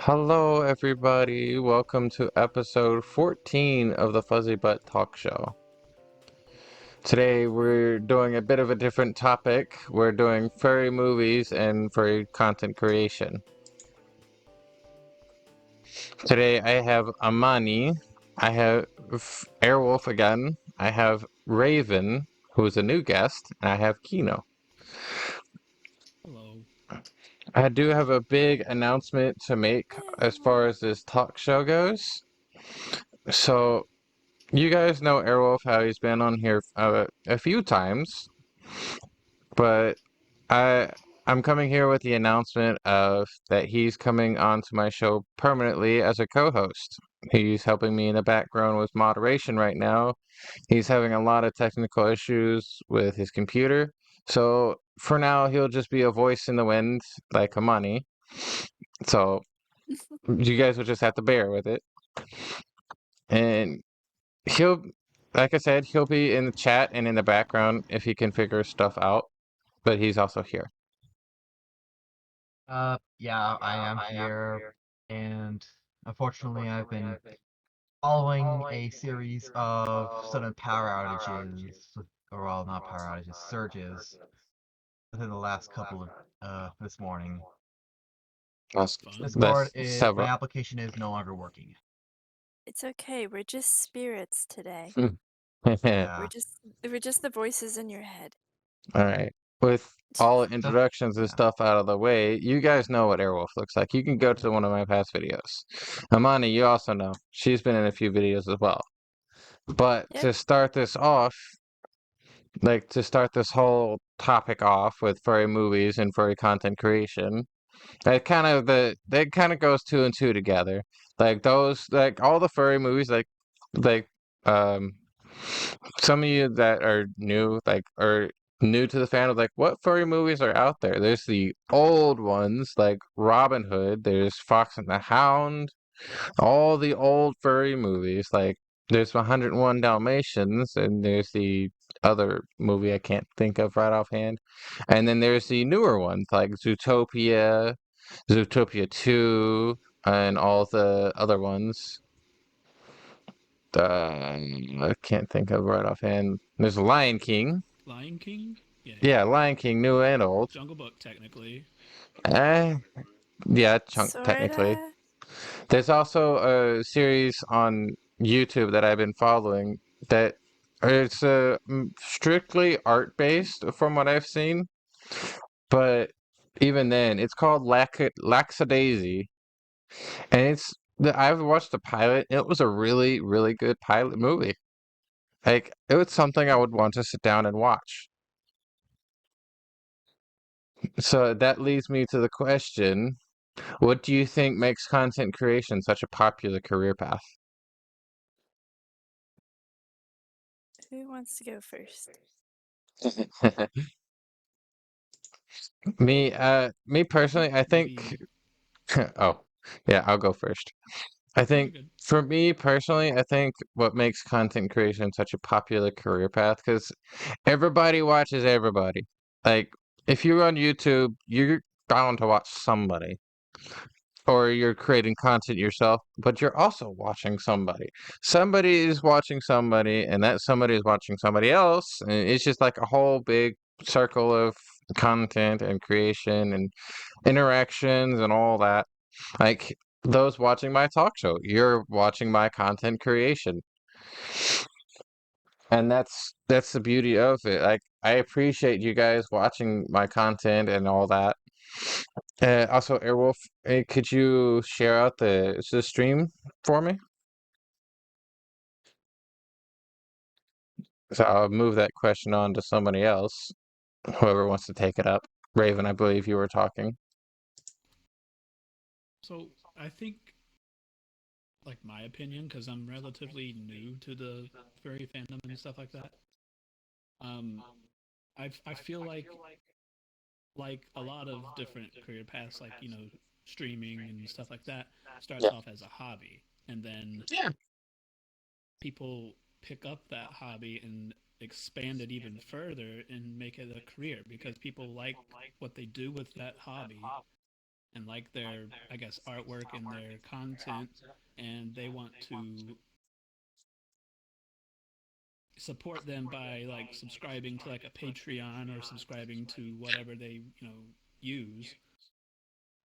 Hello, everybody. Welcome to episode 14 of the Fuzzy Butt Talk Show. Today, we're doing a bit of a different topic. We're doing furry movies and furry content creation. Today, I have Amani, I have Airwolf again, I have Raven, who's a new guest, and I have Kino. Hello. I do have a big announcement to make as far as this talk show goes. So, you guys know Airwolf, how he's been on here a few times, but I I'm coming here with the announcement of that he's coming onto my show permanently as a co-host. He's helping me in the background with moderation right now. He's having a lot of technical issues with his computer, so for now he'll just be a voice in the wind like Amani. So you guys will just have to bear with it. And he'll, like I said, he'll be in the chat and in the background if he can figure stuff out, but he's also here. Yeah, I am here, and unfortunately, I've been following a series of sudden power outages, or well, not power outages, surges, within the last couple of, this morning. That's, Fun. My several. application is no longer working. It's okay. We're just spirits today. All Yeah, We're just the voices in your head. right. With all introductions and yeah. stuff out of the way, you guys know what Airwolf looks like. You can go to one of my past videos. Amani, you also know. She's been in a few videos as well. But Yep. to start this off, like to start this whole topic off with furry movies and furry content creation, that kind of goes two and two together. Like all the furry movies, like um some of you that are new, like are new to the fandom, like what furry movies are out there? There's the old ones like Robin Hood. There's Fox and the Hound. All the old furry movies, like there's 101 Dalmatians, and there's the other movie I can't think of right offhand. And then there's the newer ones like Zootopia, Zootopia 2, and all the other ones. I can't think of right offhand. There's Lion King. Lion King? Yeah, Yeah, yeah. Lion King, new and old. Jungle Book, technically. Eh, yeah, chunk technically. Sorta. There's also a series on YouTube that I've been following that it's strictly art based from what I've seen, but even then, it's called Laxadaisy, and I've watched the pilot. It was a really, really good pilot movie. Like it was something I would want to sit down and watch. So that leads me to the question, what do you think makes content creation such a popular career path? Who wants to go first? Me I think personally, I think, maybe. oh, yeah, I'll go first. I No, you're think good. for me personally, I think what makes content creation such a popular career path, because everybody watches everybody. Like, if you're on YouTube, you're bound to watch somebody, or you're creating content yourself, but you're also watching somebody. Somebody is watching somebody, and that somebody is watching somebody else, and it's just like a whole big circle of content and creation and interactions and all that. Like those watching my talk show, you're watching my content creation. And that's the beauty of it. Like I appreciate you guys watching my content and all that. Also, Airwolf, could you share out the stream for me? So I'll move that question on to somebody else, whoever wants to take it up. Raven, I believe you were talking. So, I think, like, my opinion, because I'm relatively new to the furry fandom and stuff like that, um, I feel like a lot of different career paths, like, streaming and stuff like that, starts Yeah. off as a hobby. And then Yeah. people pick up that hobby and expand it even further and make it a career because people like what they do with that hobby and like their, I guess, artwork and their content, and they want to support them by like subscribing to like a Patreon or subscribing to whatever they, use.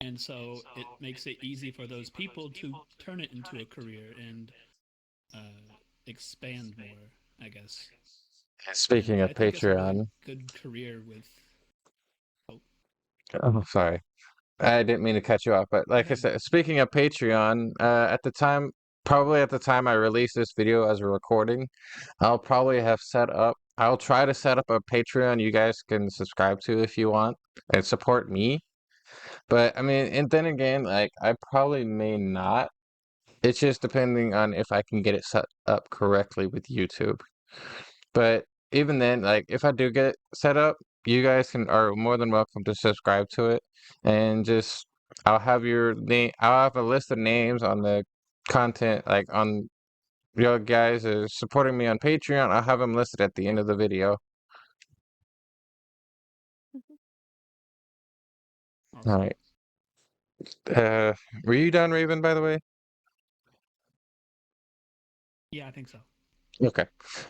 And so it makes it easy for those people to turn it into a career and expand more, I guess. And Speaking of I think it's a really Patreon, good career with. Oh, oh, sorry. I didn't mean to cut you off, but go like I ahead. said, speaking of Patreon, at the time, probably at the time I release this video as a recording, I'll try to set up a Patreon you guys can subscribe to if you want and support me. But I mean, and then again, like I probably may not. It's just depending on if I can get it set up correctly with YouTube. But even then, like if I do get it set up, you guys are more than welcome to subscribe to it and just I'll have your name. I'll have a list of names on the content, like on your guys are supporting me on Patreon. I'll have them listed at the end of the video. All Awesome. right. Uh, were you done, Raven, by the way? Yeah, I think so. Okay.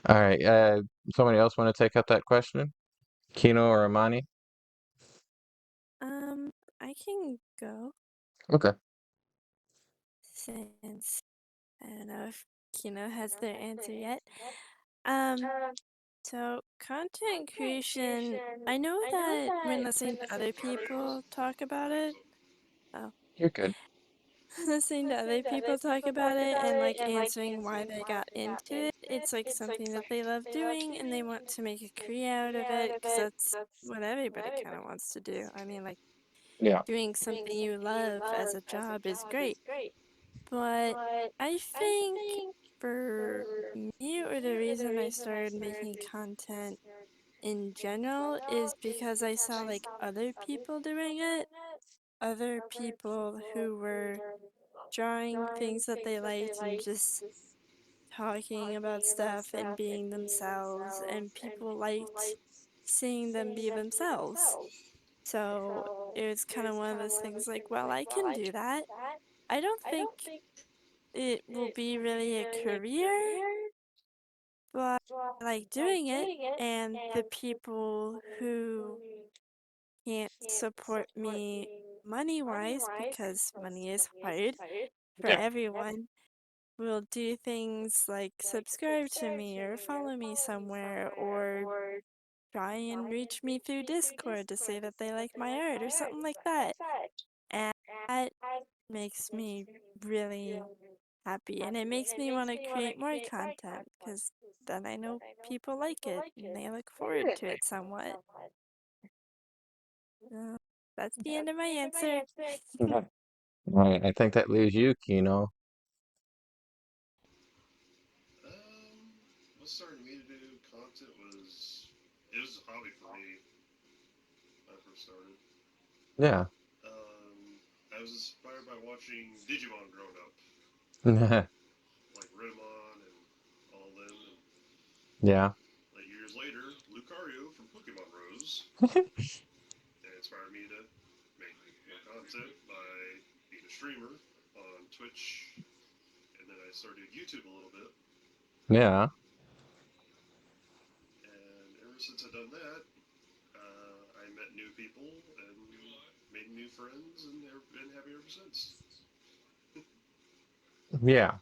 All right. Somebody else want to take up that question? Kino or Amani? Um, I can go Okay. since I don't know if Kino has their answer yet. Um, so content creation, I know that when listening to other people talk about it, oh, You're good. listening to other people talk about it and like answering why they got into it, it's like something that they love doing and they want to make a career out of it because that's what everybody kind of wants to do. I mean, like Yeah. doing something you love as a job is great, but I think for me, or the reason I started making content in general is because I saw like other people doing it, other people who were drawing things that they liked and just talking about stuff and being themselves, and people liked seeing them be themselves. So it was kind of one of those things like, well, I can do that. I don't think it will be really a career, but I like doing it, and the people who can't support me money-wise, because money is hard for Yeah. everyone, will do things like subscribe to me or follow me somewhere or try and reach me through Discord to say that they like my art or something like that. And that makes me really happy, and it makes me want to create more content because then I know people like it and they look forward to it somewhat. Uh, that's the end of my answer. All right. I think that leaves you, Kino. What started me to do content was it was a hobby for me when I first started. Yeah. I was inspired by watching Digimon growing up, like Redmon and all them. And Yeah. like years later, Lucario from Pokemon Rose and inspired me to make more content by being a streamer on Twitch, and then I started YouTube a little bit. Yeah. And ever since I've done that, I met new people and made new friends, and have been happy ever since. Yeah.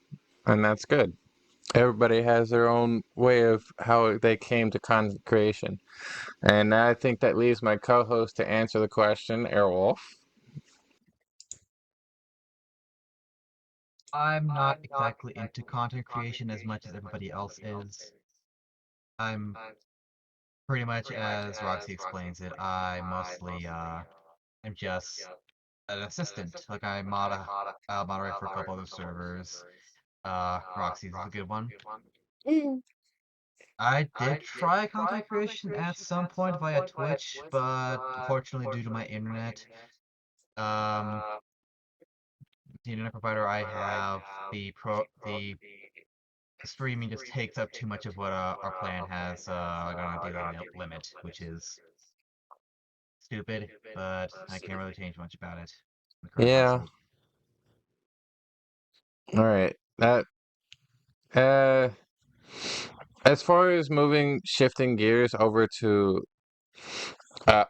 And that's good. Everybody has their own way of how they came to content creation. And I think that leaves my co-host to answer the question, Airwolf. I'm not exactly into content creation as much as everybody else is. I'm pretty much as Roxy explains it. I mostly am just an assistant. Like I'll moderate for a couple other servers. Roxy's is a good one. I did try content creation at some point via Twitch, but unfortunately due to my internet, um, the internet provider I have, the streaming just takes up too much of what our plan has like on a daily limit, which is stupid, but I can't really change much about it. Yeah. All right. Uh, as far as shifting gears over to, uh,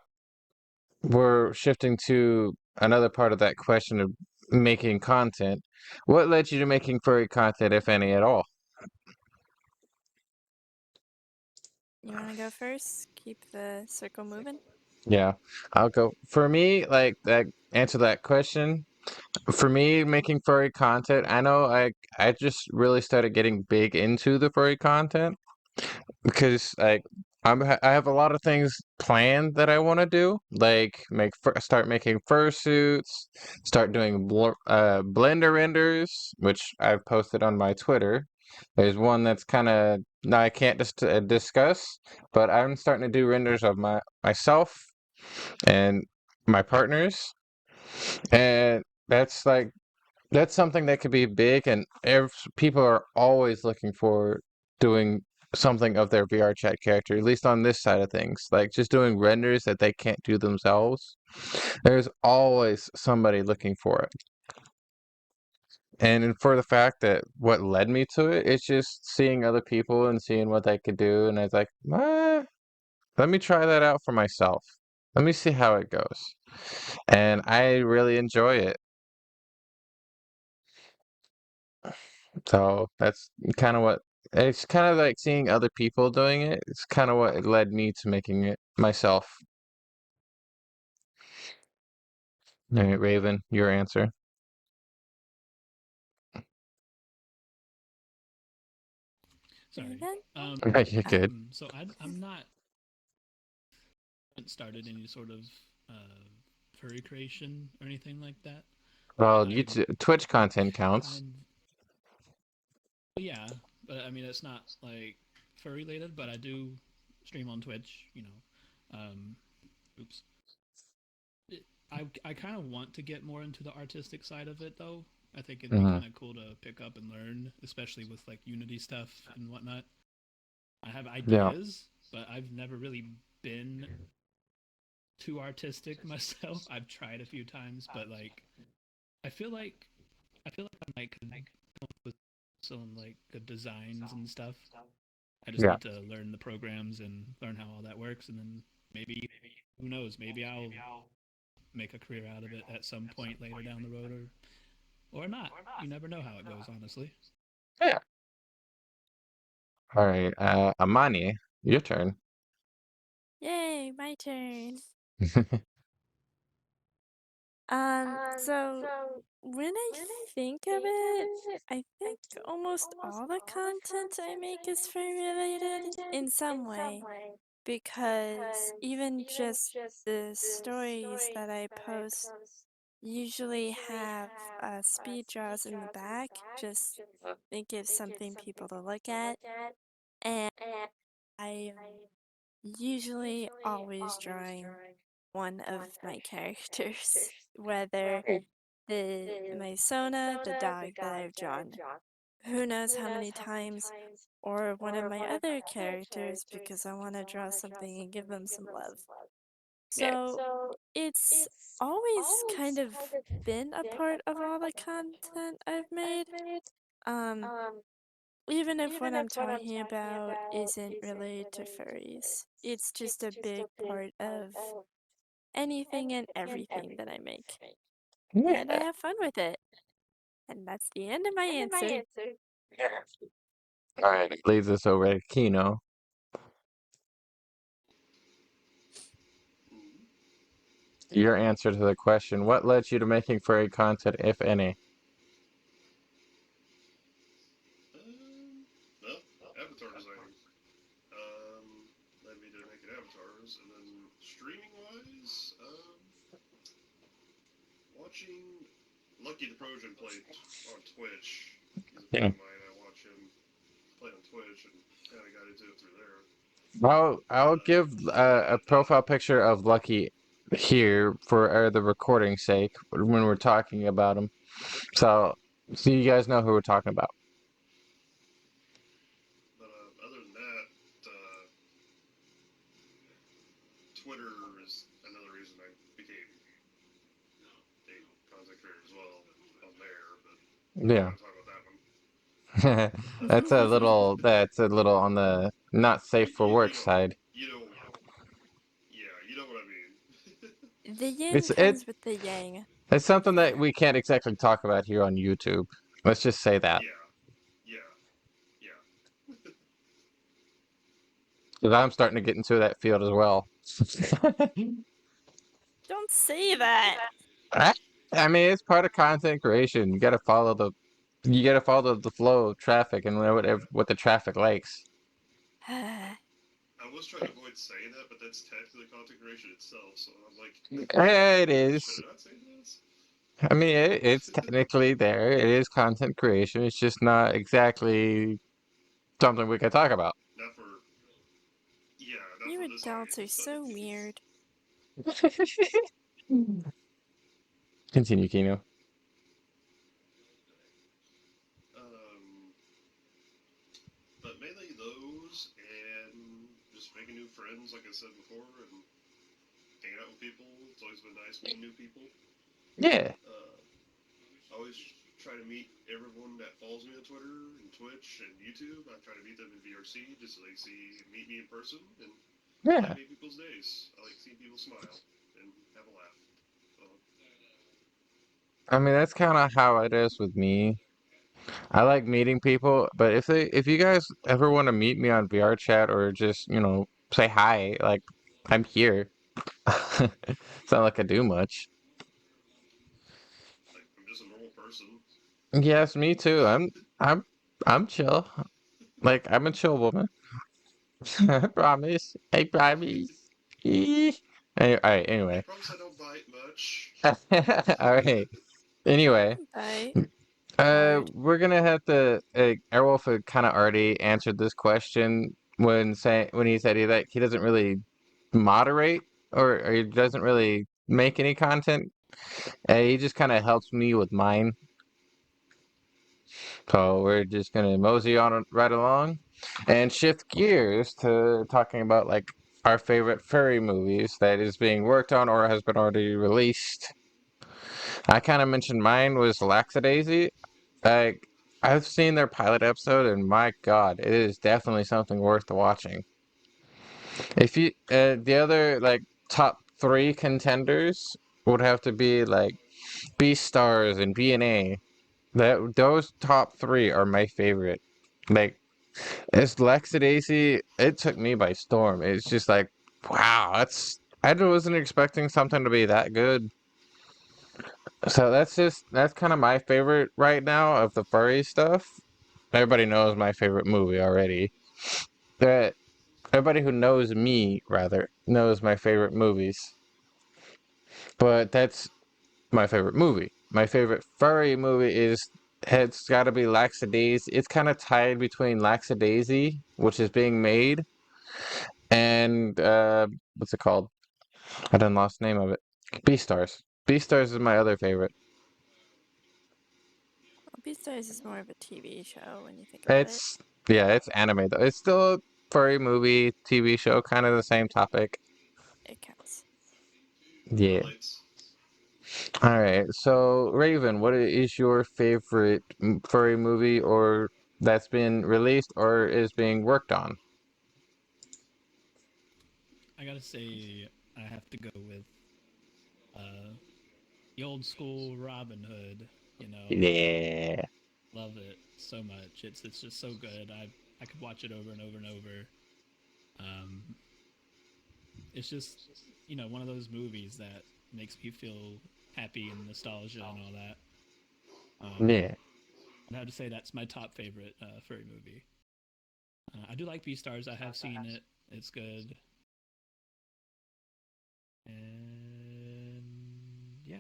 we're shifting to another part of that question of making content. What led you to making furry content, if any at all? You want to go first? Keep the circle moving. Yeah, I'll go. For me, like that answer that question. For me, making furry content, I know I just really started getting big into the furry content because like I have a lot of things planned that I want to do, like start making fursuits, start doing blender renders, which I've posted on my Twitter. There's one that's kind of now I can't just discuss, but I'm starting to do renders of myself and my partners, and that's something that could be big, and people are always looking for doing something of their VR chat character, at least on this side of things. Like just doing renders that they can't do themselves. There's always somebody looking for it. And for the fact that what led me to it, it's just seeing other people and seeing what they could do. And I was like, let me try that out for myself. Let me see how it goes. And I really enjoy it. So that's kind of what it's kind of like seeing other people doing it. It's kind of what led me to making it myself. All right, Raven, your answer. Sorry. Raven? You're good. So I'm not haven't started any sort of furry creation or anything like that. Well, I'm Twitch content counts. kind yeah, but I mean it's not like furry related, but I do stream on Twitch, you know. Oops. I kind of want to get more into the artistic side of it though. I think it'd be Hmm. kind of cool to pick up and learn, especially with like Unity stuff and whatnot. I have Yeah. ideas, but I've never really been too artistic myself. I've tried a few times, but like I feel like I might could come up with some like good designs and stuff. I just Yeah. need to learn the programs and learn how all that works, and then maybe who knows? Maybe I'll make a career out of it at some point later down the road, or not. You never know how it goes, honestly. Yeah. All right, Amani, your turn. Yay, my turn. So when I think of it, I think almost all the content I make is furry related in some way. Because even just the stories that I post usually have speed draws in the back, just it gives something people to look at. And I am usually always drawing one of my characters, whether my Sona, the dog that I've drawn who knows how many times, or one of my other characters because I want to draw something and give them some love. Yeah. So it's always kind of been a part of all the content I've made. Um, Even if what I'm talking about isn't related to furries, it's just a big part of anything and everything that I make. And I Yeah. have fun with it. And that's the end of my answer. All right, leads us over to Kino. Mhm. Your answer to the question: what led you to making furry content, if any? Well, avatar designing. Led me to making avatars, and then streaming wise, watching Lucky the Trojan play on Twitch. He's a Yeah. buddy of mine. I watch him play on Twitch and kind of got into it through there. I'll give a profile picture of Lucky here for the recording sake when we're talking about him. So you guys know who we're talking about. But other than that, Twitter is another reason I became a content I'm not Yeah. gonna talk about that one. That's a little on the not safe for work side. You know, yeah, you know what I mean. The yin It comes with the yang. it's Be something that fair. we can't exactly talk about here on YouTube. Let's just say that. Yeah, yeah, yeah. 'Cause I'm starting to get into that field as well. Don't say that. I mean, it's part of content creation. You gotta follow the flow of traffic and what the traffic likes. I was trying to avoid saying that, but that's technically content creation itself. So I'm like, It should is. I not say this? I mean, it's technically there. It is content creation. It's just not exactly something we can talk about. Not for, yeah, not You for this adults are audience. But so weird. Continue, Kino. um, but mainly those and just making new friends, like I said before, and hanging out with people. It's always been nice meeting new people. Yeah. I always try to meet everyone that follows me on Twitter and Twitch and YouTube. I try to meet them in VRC just so they meet me in person, and I like Yeah. making people's days. I like seeing people smile and have a laugh. So, I mean, that's kind of how it is with me. I like meeting people, but if you guys ever want to meet me on VR chat or just, say hi, like I'm here. It's not like I do much. like, I'm just a normal person. Yes, me too. I'm I'm chill. Like I'm a chill woman. I promise. I promise. All right, I anyway. promise I don't bite much. All right. Anyway, Bite hard. we're gonna have to. Airwolf had kind of already answered this question when he said he doesn't really moderate or he doesn't really make any content. He just kind of helps me with mine. So we're just gonna mosey on right along and shift gears to talking about like our favorite furry movies that is being worked on or has been already released. I kind of mentioned mine was Laxadaisy. Like I've seen their pilot episode and my God, it is definitely something worth watching. If you the other like top three contenders would have to be like Beastars and BNA. Those top three are my favorite. Like as Laxadaisy, it took me by storm. It's just like, wow, I wasn't expecting something to be that good. So that's kind of my favorite right now of the furry stuff. Everybody knows my favorite movie already. That everybody who knows me rather knows my favorite movies. But that's my favorite movie. My favorite furry movie it's got to be Laxadaisy. It's kind of tied between Laxadaisy, which is being made, and what's it called? I done lost the name of it. Beastars. Beastars is my other favorite. Well, Beastars is more of a TV show when you think about it. It's yeah, it's anime though. It's still a furry movie, TV show, kind of the same topic. It counts. Yeah. Relates. All right. So Raven, what is your favorite furry movie or that's been released or is being worked on? I gotta say, I have to go with uh, the old school Robin Hood. You know, Yeah. love it so much. It's just so good. I could watch it over and over and over. Um, it's just one of those movies that makes me feel happy and nostalgia and all that. Yeah. I'd have to say that's my top favorite furry movie. I do like Beastars. I have seen it. It's good. And yeah.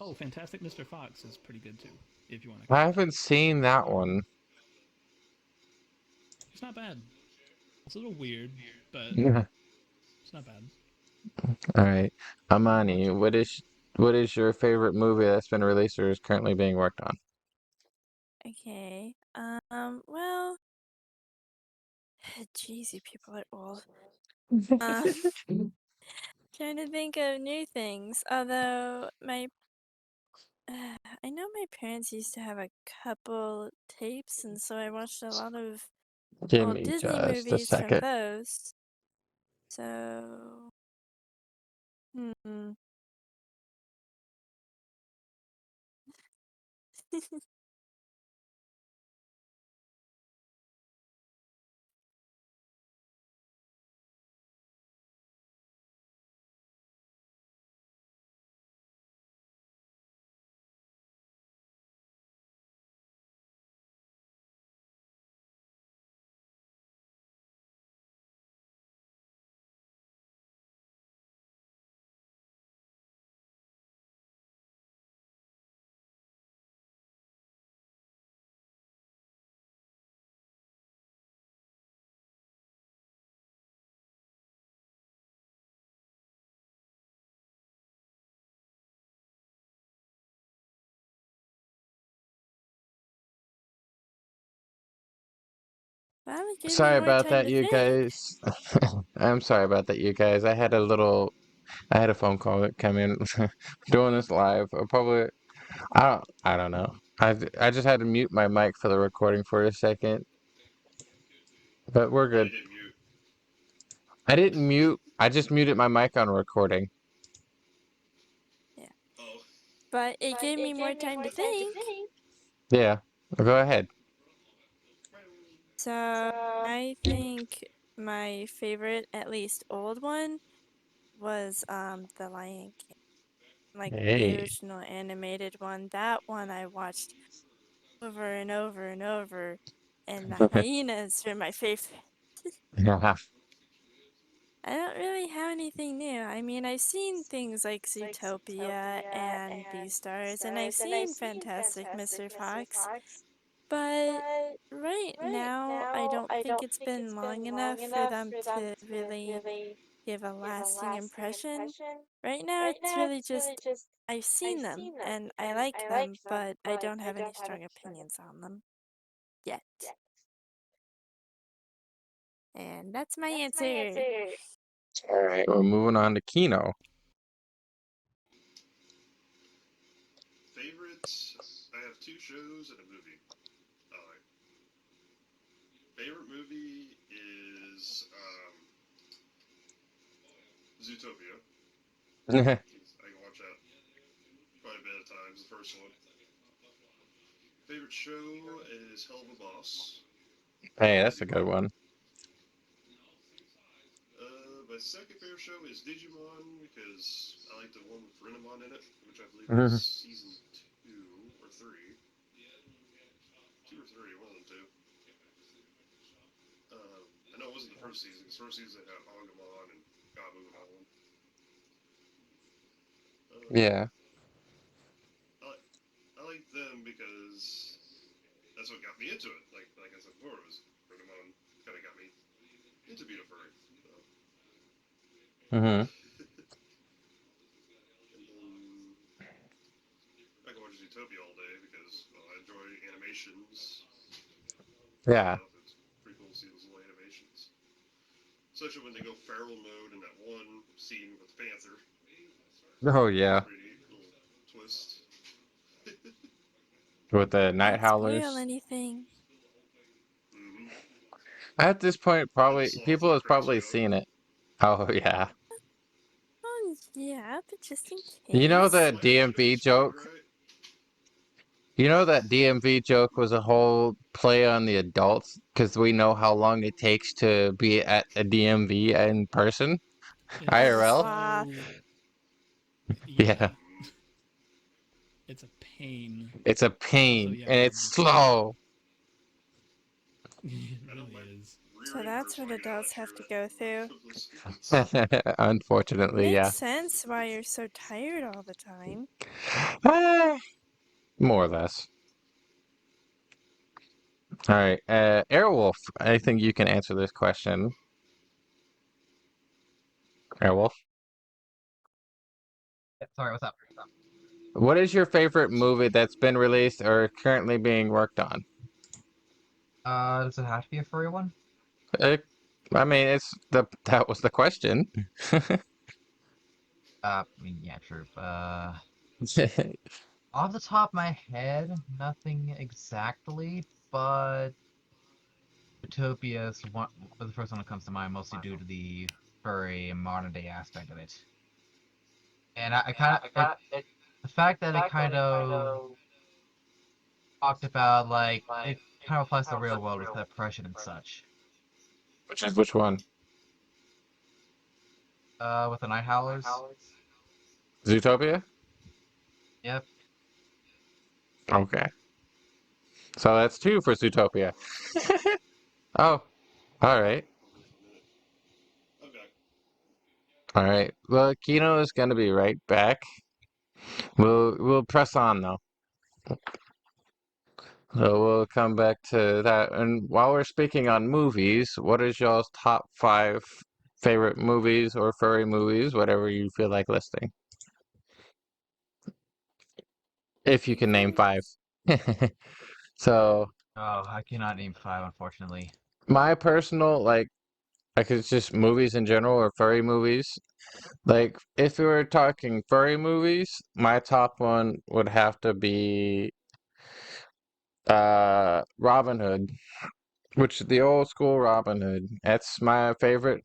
Oh, Fantastic Mr. Fox is pretty good too. If you want to I count that. haven't seen that one. It's not bad. It's a little weird, but Yeah. it's not bad. All right. About Amani, you? what is your favorite movie that's been released or is currently being worked on? Okay. Well, jeez, you people are old. Trying to think of new things. Although my I know my parents used to have a couple tapes, and so I watched a lot of Give old me Disney just a movies from second. those. So, hmm. Well, it gave me Sorry more about time that, to you think. guys. I'm sorry about that, you guys. I had a phone call that came in. Doing this live. I don't know. I just had to mute my mic for the recording for a second, but we're Oh, you good. didn't mute. I didn't mute. I just muted my mic on recording. Yeah. Oh. But it gave me more time to think. Yeah. Go ahead. So, I think my favorite, at least old one, was The Lion King. Like the Hey. original animated one. That one I watched over and over and over. And the hyenas were my favorite. Yeah. I don't really have anything new. I mean, I've seen things like Zootopia and Beastars, and I've seen Fantastic Mr. Fox, but right now I don't think it's been long enough for them to really give a lasting impression. Right now, it's really just I've seen them and I like them, but I don't have any strong opinions on them yet. And that's my answer. All right. We're moving on to Kino. Favorite? I have two shows and a movie. Alright. Favorite movie is Zootopia. I can watch that quite a bit of times. The first one. Favorite show is Hell of a Boss. Hey, that's a good one. My second favorite show is Digimon because I like the one with Renamon in it, which I believe is Mhm. season 2 or 3. 2 or 3, one of them two. I know it wasn't the first season. Because first season they had Angamon and Gabu and all of them. Yeah. I like them because that's what got me into it. Like I said before, it was Renamon kind of got me into being a furry. So. Mm-hmm. And then I can watch Zootopia all day because I enjoy animations and Yeah. stuff. It's pretty cool to see those little animations. Especially when they go feral mode in that one scene with the panther. Oh yeah. Pretty neat little twist. With the night Don't spoil howlers. anything. Mm-hmm. At this point, And the probably sloth people that has cracks me probably up. seen it. Oh yeah. Oh, yeah, but just in You know case. the Well, yeah, DMV it's funny, joke? right? You know that DMV joke was a whole play on the adults because we know how long it takes to be at a DMV in person, It's Oh, the IRL. sloth. so Yeah, yeah, it's a pain. it's a Also, pain yeah, and the it's yeah, slow. it I know really my is. So rear end that's hurts what when I get out of adults that chair have to that go through. those seconds. Unfortunately, Makes yeah. sense why you're so tired all the time. Ah, more or less. All right, Airwolf. I think you can answer this question. Airwolf, Sorry, what's up? what is your favorite movie that's been released or currently being worked on? Does it have to be a furry one? Uh, I mean, that was the question. I mean, yeah, true. Off the top of my head, nothing exactly, but Utopia is the first one that comes to mind, mostly due to the furry and modern day aspect of it. And I kind of the fact that it kind of talked about like it kind of applies to the real world with depression and such. Which one? With the Night Howlers. Zootopia? Yep. Okay. So that's two for Zootopia. Oh, all right. I'm back. All right. Well, Kino is gonna be right back. We'll press on though. So we'll come back to that. And while we're speaking on movies, what is y'all's top five favorite movies or furry movies, whatever you feel like listing? If you I can name think five. So Oh, I cannot name five, unfortunately. my personal like it's just movies in general or furry movies. Like if we were talking furry movies, my top one would have to be Robin Hood, which the old school Robin Hood. That's my favorite.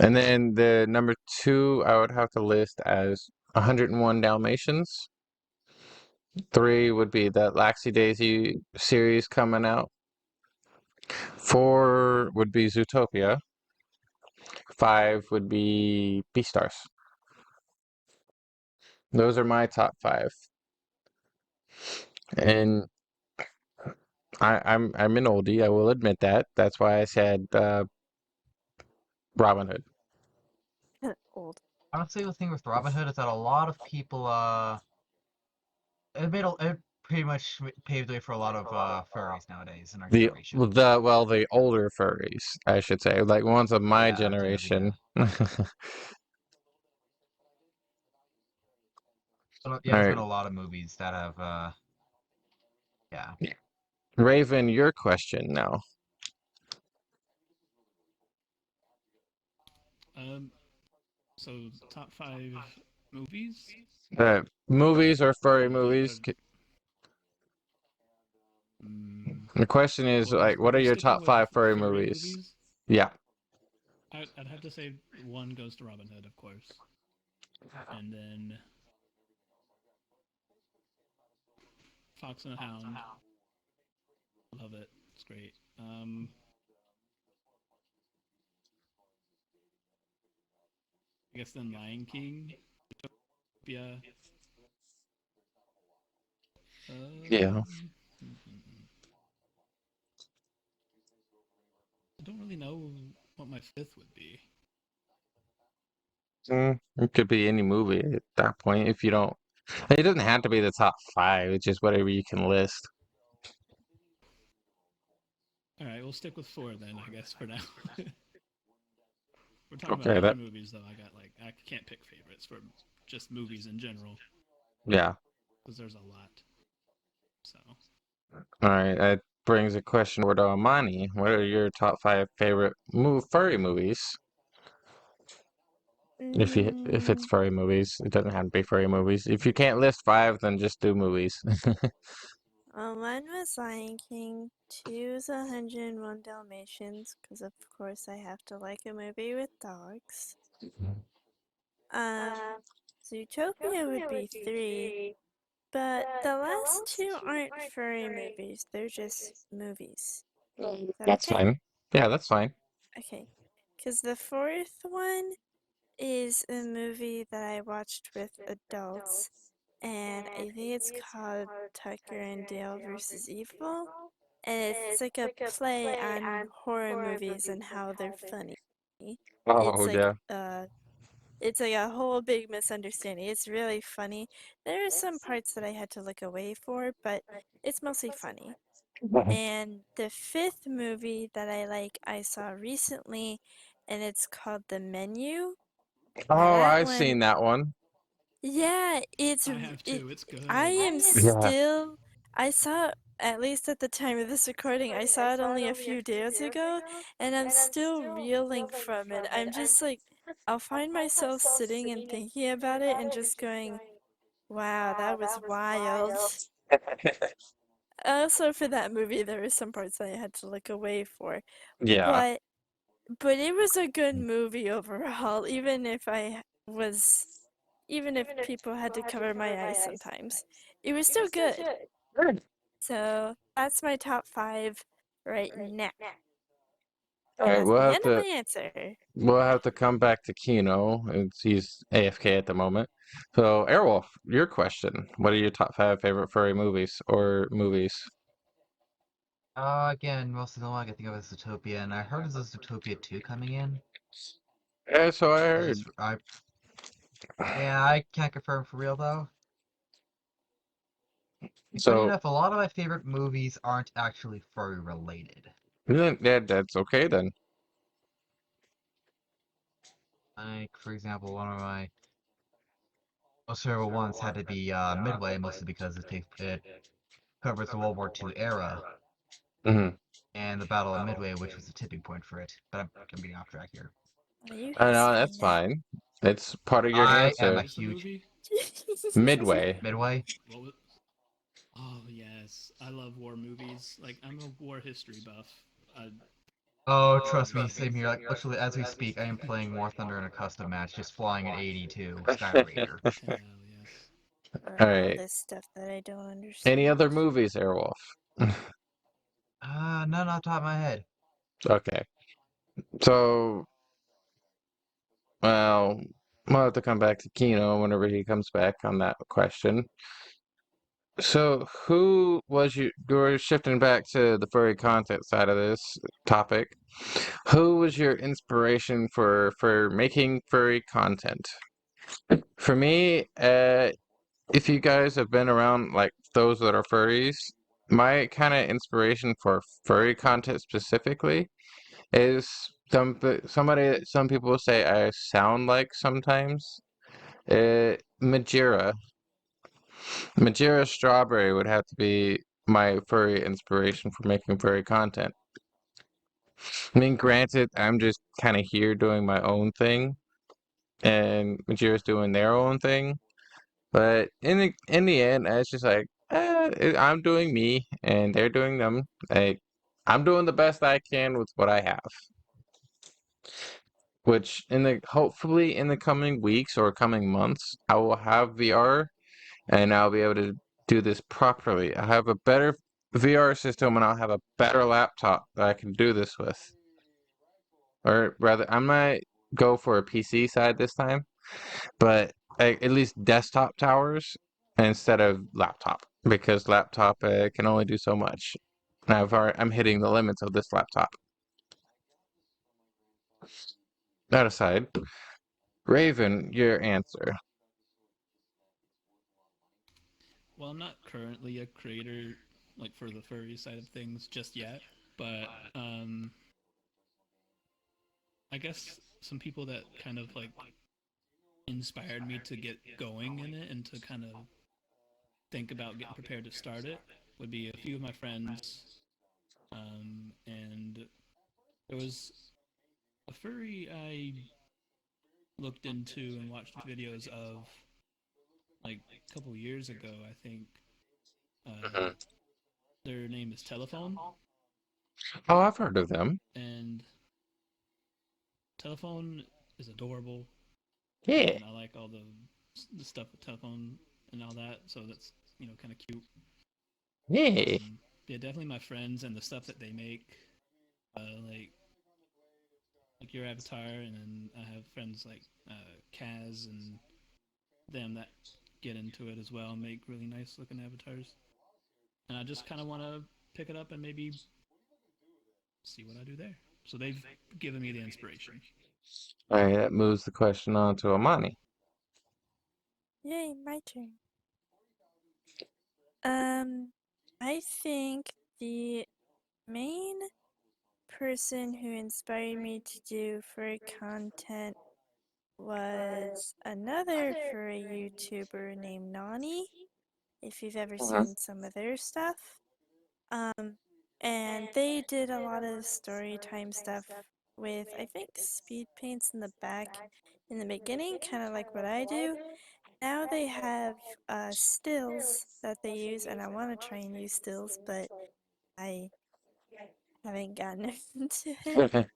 And then the number two I would have to list as 101 Dalmatians. Three would be the Laxy Daisy series coming out. Four would be Zootopia. Five would be Beastars. Those are my top five. And I'm an oldie, I will admit that. That's why I said Robin Hood. old. Honestly, the thing with Robin Hood is that a lot of people it pretty much paved the way for a lot of furries nowadays in our generation. The older furries, I should say, like ones of my Yeah, generation. yeah, All there's been right, a lot of movies that have yeah. Raven, your question now. Um, so top five movies. Movies or furry Like movies? mm, The question is well, like, if what are we're your sticking top with five furry furry movies? movies, Yeah. I'd have to say one goes to Robin Hood, of course, and then Fox and the Hound. Love it. It's great. I guess then Lion King. Yeah. Yeah. I don't really know what my fifth would be. It could be any movie at that point if you don't. It doesn't have to be the top five. It's just whatever you can list. All right, we'll stick with four then, I guess, for now. We're talking about Okay, other that movies, though. I can't pick favorites for just movies in general yeah. because there's a lot. So, All right, that brings a question over to Amani. What are your top five favorite furry movies? If it's Mm, furry movies, it doesn't have to be furry movies. If you can't list five, then just do movies. one was Lion King, two is 101 Dalmatians, because of course I have to like a movie with dogs. Um, Zootopia would be three, but the last two aren't furry movies, they're just movies. Is that That's okay? fine. Yeah, that's fine. Okay. Because the fourth one is a movie that I watched with adults, and I think it's called Tucker and Dale versus Evil. And it's like a play on horror movies and how they're funny. It's Oh like yeah. it's like a whole big misunderstanding. It's really funny. There are some parts that I had to look away for, but it's mostly funny. And the fifth movie that I saw recently, and it's called The Menu. Now Oh, that I've one, seen that one. yeah, I have too. It's I good. am Yeah. still, I saw, at least at the time of this recording, I saw it only a few days ago, and I'm still reeling from it. I'm just like, I'll find myself sitting and thinking about it and just going, Wow, that was wild. Also, for that movie, there were some parts that I had to look away for. Yeah. But it was a good movie overall, even if people had to cover my eyes sometimes. It was still good. Good. So that's my top 5 right now. All And right, that's the end of my answer. we'll have to come back to Kino. He's AFK at the moment. So, Airwolf, your question. What are your top 5 favorite furry movies or movies? Again, most of the one I can think of is Zootopia, and I heard there's a Zootopia 2 coming in. Yeah, so I heard. Yeah, I can't confirm for real though. Funny So, enough, a lot of my favorite movies aren't actually furry related. yeah, that's okay then. Like, for example, one of my most favorite ones had to be Midway, mostly because it covers the World War II era Hmm. and the Battle of Midway, which was the tipping point for it. But I'm getting off track here. Are you I know, history that's nut? fine. It's part of your I am answer. a What was the huge movie? Midway. Midway. What was? Oh yes, I love war movies. Like I'm a war history buff. I, Oh, trust me, same here. Like, literally, as we speak, I am playing War Thunder in a custom match, just flying an 82 Sky Raider. hell yes. All All right. this stuff that I don't Any understand. other movies, Airwolf? None off the top of my head. Okay. So, well, we'll have to come back to Kino whenever he comes back on that question. So, who was you? We're shifting back to the furry content side of this topic. Who was your inspiration for making furry content? For me, if you guys have been around, like those that are furries, my kind of inspiration for furry content specifically is somebody that some people say I sound like sometimes. Majira. Majira Strawberry would have to be my furry inspiration for making furry content. I mean, granted, I'm just kind of here doing my own thing, and Majira's doing their own thing. But in the end, it's just like I'm doing me, and they're doing them. Like I'm doing the best I can with what I have. Which hopefully in the coming weeks or coming months, I will have VR, and I'll be able to do this properly. I have a better VR system, and I'll have a better laptop that I can do this with. Or rather, I might go for a PC side this time, but at least desktop towers instead of laptop, because laptop can only do so much. I'm hitting the limits of this laptop. That aside, Raven, your answer. Well, I'm not currently a creator like for the furry side of things just yet, but I guess some people that kind of like inspired me to get going in it and to kind of think about getting prepared to start it would be a few of my friends. And there was a furry I looked into and watched videos of like a couple years ago, I think. Uh, Mhm. their name is Telephone, Oh, I've heard of them. and Telephone is adorable, Yeah. and I like all the stuff with Telephone and all that. So that's kind of cute. Yeah. Yeah, definitely my friends and the stuff that they make, like your avatar, and then I have friends like Kaz and them that get into it as well and make really nice looking avatars. And I just kind of want to pick it up and maybe see what I do there. So they've given me the inspiration. All right, that moves the question on to Amani. Yay, my turn. I think the main person who inspired me to do furry content was another furry YouTuber named Nani, if you've ever Mhm. seen some of their stuff. And they did a lot of story time stuff with, I think, speed paints in the back in the beginning, kind of like what I do. now they have stills that they use, and I want to try and use stills, but I haven't gotten into it.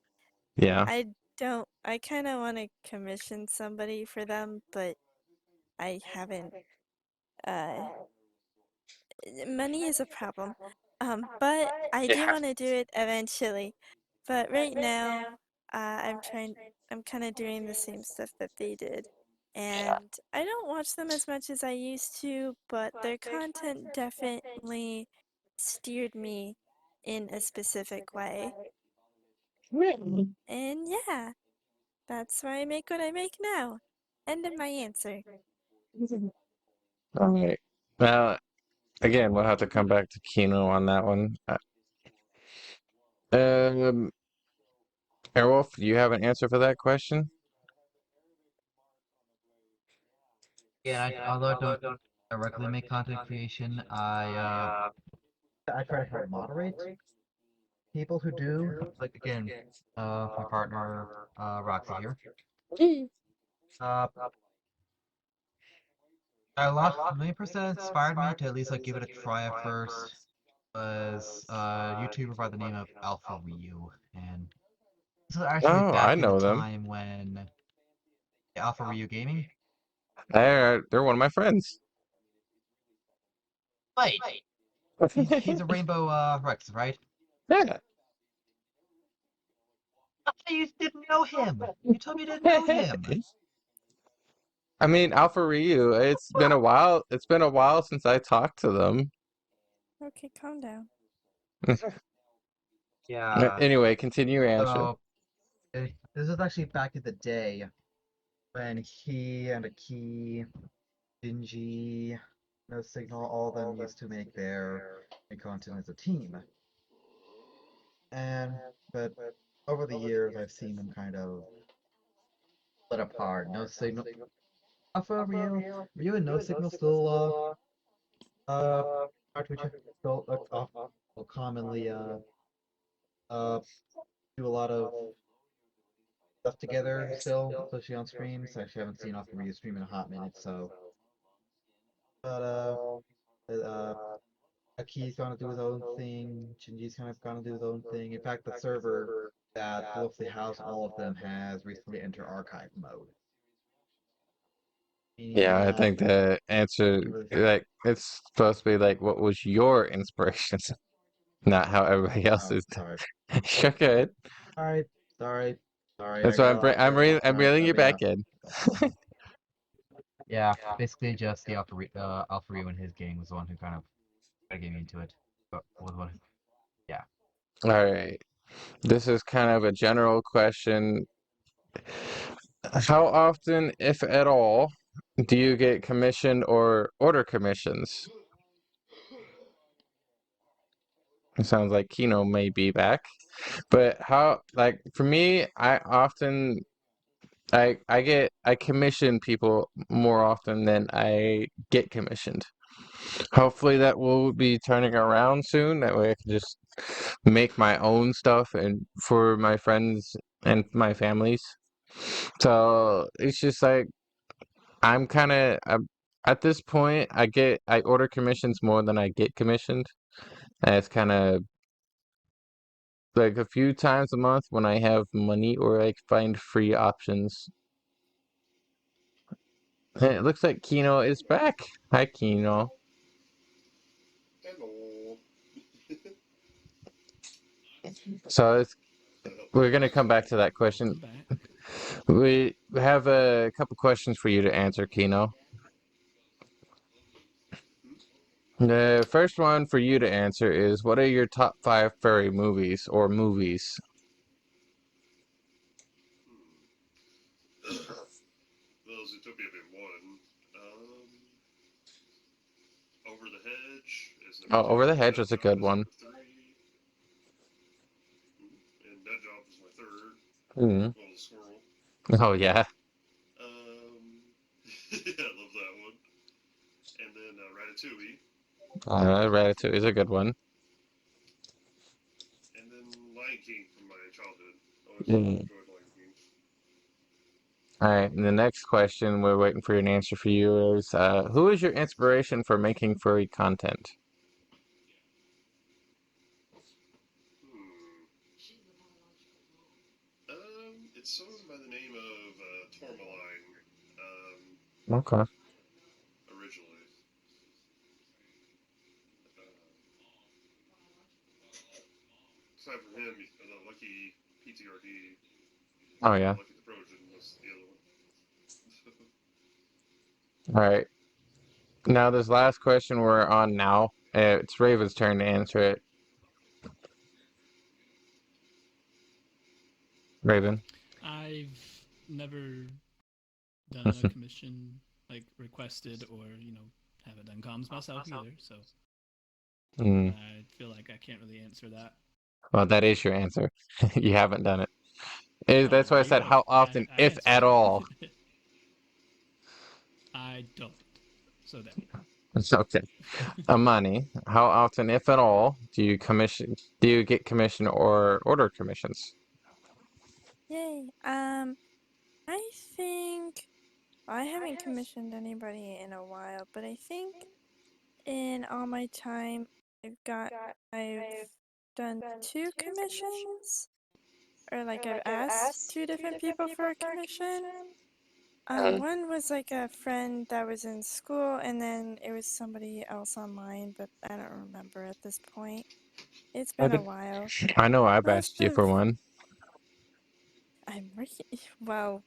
Yeah. I kind of want to commission somebody for them, but I haven't. Uh, Money is a problem. But I do Yeah. want to do it eventually. But right now, I'm kind of doing the same stuff that they did. And I don't watch them as much as I used to, but their content definitely steered me in a specific way. And yeah, that's why I make what I make now. End of my answer. All right. Well, again, we'll have to come back to Kino on that one. Um, Airwolf, do you have an answer for that question? Yeah, although I don't directly make content creation, I try to help moderate people who do. Like again, my partner, Roxy here. Uh, many person that inspired me to at least like give it a try at first was a YouTuber by the name of Alpha Ryu, and this was actually Oh, I back in the know them. time when Alpha Ryu Gaming. They're one of my friends. Wait, he's a Rainbow Rex, right? Yeah. You didn't know him. You told me you didn't know him. I mean, Alpha Ryu, it's been a while. It's been a while since I talked to them. Okay, calm down. Yeah. Anyway, continue your answer. So this was actually back in the day when he and Aki, Shinji, No Signal, all of them used to make their content as a team. And but over the years, I've seen them kind of split apart. No Signal, Alpha Ryu and No Signal still uh are to each other, still will commonly uh do a lot of stuff together still, especially on streams. I actually haven't seen Alpha Ryu stream in a hot minute, so but uh Aki's gonna do his own thing. Shinji's kind of gonna do his own thing. In fact, the server that mostly house all of them has recently entered archive mode, meaning Yeah, I that think the answer, really. like, it's supposed to be like, what was your inspiration, not how everybody else Oh, is. sorry, Sure, good. sorry, sorry, sorry. That's why I'm Sorry, reeling you but yeah, back in. yeah. Basically, just the Alpha Ryu and his gang was the one who kind of got me into it. But was one, yeah. All right. This is kind of a general question. How often, if at all, do you get commissioned or order commissions? It sounds like Kino may be back. But how, like, for me, I commission people more often than I get commissioned. Hopefully that will be turning around soon. That way I can just make my own stuff and for my friends and my families. So it's just like I'm at this point I order commissions more than I get commissioned. And it's kind of like a few times a month when I have money or I find free options. And it looks like Kino is back. Hi, Kino. Hello. So That helped me we're out. gonna come back to that question. Welcome back. We have a couple questions for you to answer, Kino. Hmm? The first one for you to answer is, what are your top five furry movies or movies? Well, Zootopia being one. Over the Hedge is number Oh, Over the two. Hedge Nut was a Job good is one. number three. And Nut Job is my third. Mm. Well, the squirrel. Oh yeah, Yeah, I love that one. And then Ratatouille. Ratatouille is a good one. And then Lion King from my childhood. Always Mm. enjoyed Lion King. All right, and the next question we're waiting for an answer for you is, who is your inspiration for making furry content? Hmm. It's someone by the name of Tourmaline. Okay. Originally. Aside from him, the Lucky PTRD, Oh yeah. Lucky the Trojan was the other one. All right. Now this last question we're on now, it's Raven's turn to answer it. Raven. I've never done a commission, like requested, or haven't done comms myself either. So Mm. I feel like I can't really answer that. Well, that is your answer. You haven't done it. Oh, That's why there I you said go. how often, I if answered at all. it. I don't. So there. It's okay. Amani, how often, if at all, do you get commission or order commissions? Yay. I think I haven't commissioned anybody in a while, but I think in all my time I've done 2 commissions, or like I've asked 2 different people for a commission. One was like a friend that was in school, and then it was somebody else online, but I don't remember at this point. It's been a while. I know I've Most asked you for of one. well,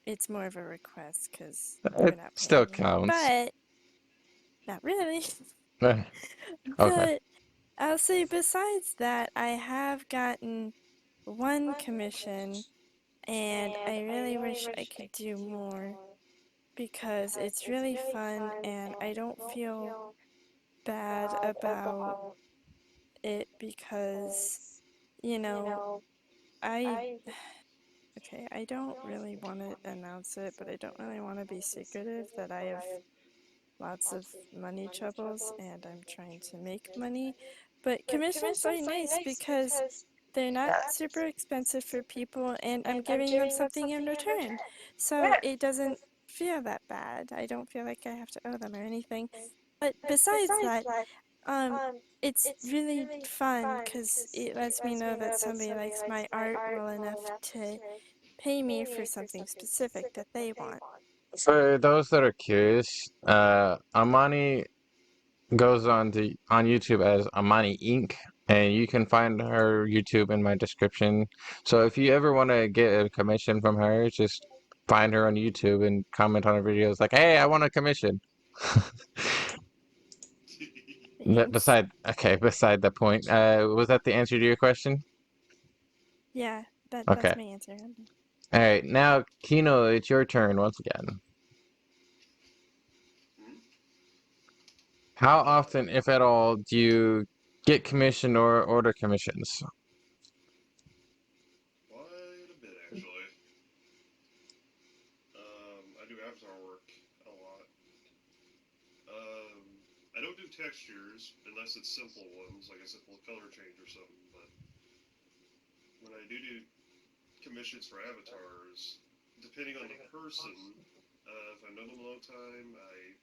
it's more of a request because It you're not still paying me, counts. but not really. Okay. But I'll say besides that, I have gotten 1 commission, and I really wish I could do more because it's really fun and I don't feel bad about it because, you know, I okay, I don't really want to announce it, but I don't really want to be secretive that I have lots of money troubles and I'm trying to make money. But commissions are nice because they're not super expensive for people and I'm giving them something in return. So it doesn't feel that bad. I don't feel like I have to owe them or anything. But besides that, um, it's really fun because it lets me know that somebody likes my art well enough to pay me for something specific that they want. For those that are curious, Amani goes on YouTube as AmaniInk, and you can find her YouTube in my description. So if you ever want to get a commission from her, just find her on YouTube and comment on her videos like, "Hey, I want a commission." Thanks. Beside the point, was that the answer to your question? Yeah, that's Okay. my answer. All right, now Kino, it's your turn once again. Hmm? How often, if at all, do you get commission or order commissions? Quite a bit, actually. I do avatar work a lot. Um, I don't do textures unless it's simple ones, like a simple color change or something. But when I do commissions for avatars, depending on the person, if I've known them a long time, I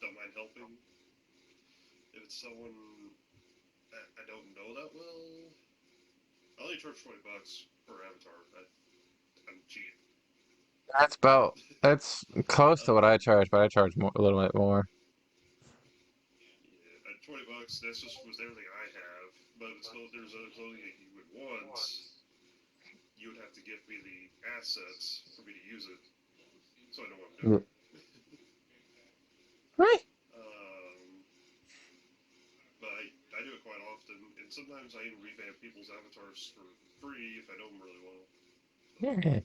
don't mind helping. If it's someone I don't know that well, I only charge $20 per avatar. I'm cheap. That's close to what Um, I charge, but I charge more, a little bit more. yeah, at $20, that's just was everything I have. But if there's something that you would want, you would have to give me the assets for me to use it, so I know what I'm doing. Right. um, but I do it quite often, and sometimes I even revamp people's avatars for free if I know them really well. Yeah.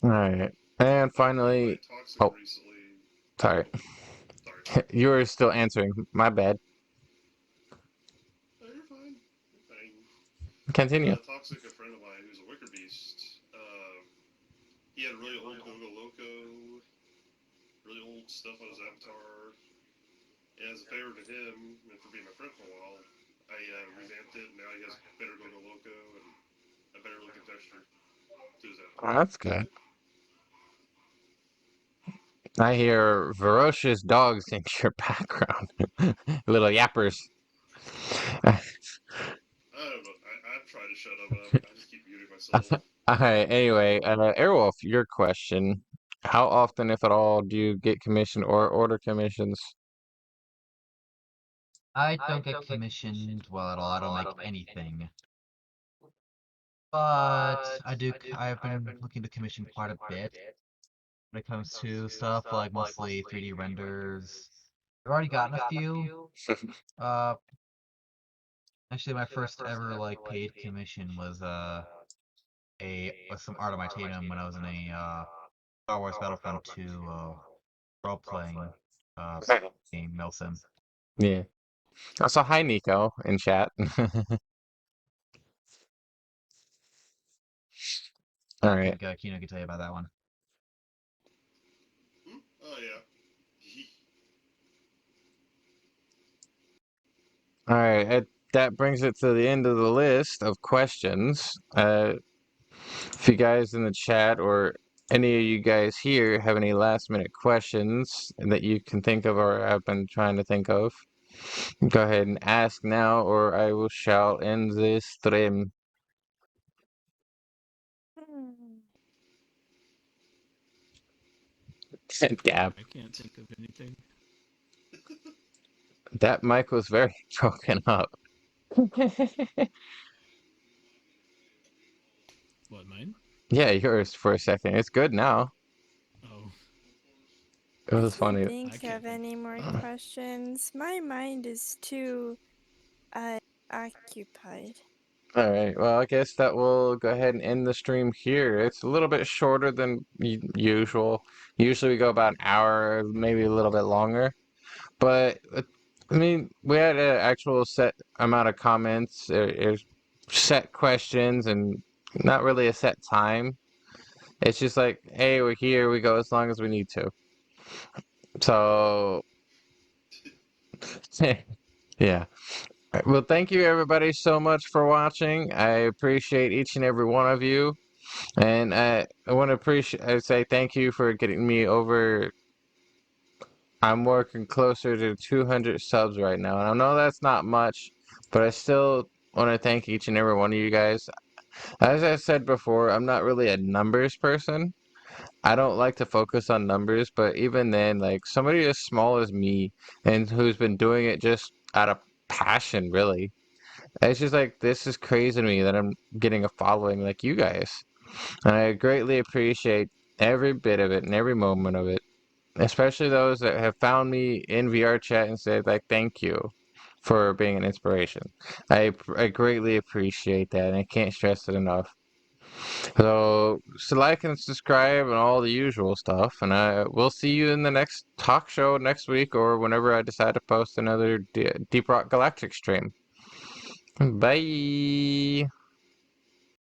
All right. And Like when I finally, played Toxic oh, recently. sorry. Oh, sorry. You were still answering. My bad. Oh, you're fine. You're fine. Continue. Toxic, a friend of mine who's a Wicker Beast. He had really old Gogo Loco, really old stuff on his avatar. And as a favor to him, and for being my friend for a while, I revamped it, and now he has better Gogo Loco and a better extra to his Oh, editing. that's good. I hear ferocious dogs in your background. Little yappers. I don't know. I've tried to shut them up. I just keep muting myself. Alright, anyway, Airwolf, your question. How often, if at all, do you get commission or order commissions? I don't get commissioned well at all. I don't make anything. But I've been looking to commission quite a bit when it comes to stuff like mostly 3D renders. I've already gotten a few. Uh, Actually, my first ever like paid commission was some art on my Tatum when I was in a Star Wars Battlefront 2 role playing game Milsim. Yeah. Also, hi, Nico, in chat. Alright. Kino can tell you about that one. Oh yeah. Alright, that brings it to the end of the list of questions. If you guys in the chat or any of you guys here have any last minute questions that you can think of or have been trying to think of, go ahead and ask now or I will shall end this stream. Gab. I can't think of anything. That mic was very broken up. What, mine? Yeah, yours for a second. It's good now. Oh, It I was can't funny. think can't of think. any more questions. My mind is too occupied. All right. Well, I guess that will go ahead and end the stream here. It's a little bit shorter than usual. Usually we go about an hour, maybe a little bit longer. But I mean, we had an actual set amount of comments, set questions, and not really a set time. It's just like, hey, we're here. We go as long as we need to. So, yeah. Well, thank you everybody so much for watching. I appreciate each and every one of you. And I want to I say thank you for getting me over. I'm working closer to 200 subs right now. And I know that's not much, but I still want to thank each and every one of you guys. As I said before, I'm not really a numbers person. I don't like to focus on numbers, but even then, like somebody as small as me and who's been doing it just out of passion, really. It's just like, this is crazy to me that I'm getting a following like you guys. And I greatly appreciate every bit of it and every moment of it. Especially those that have found me in VR chat and said, like, thank you for being an inspiration. I greatly appreciate that, and I can't stress it enough. So like and subscribe and all the usual stuff, and we'll see you in the next talk show next week or whenever I decide to post another Deep Rock Galactic stream. Bye!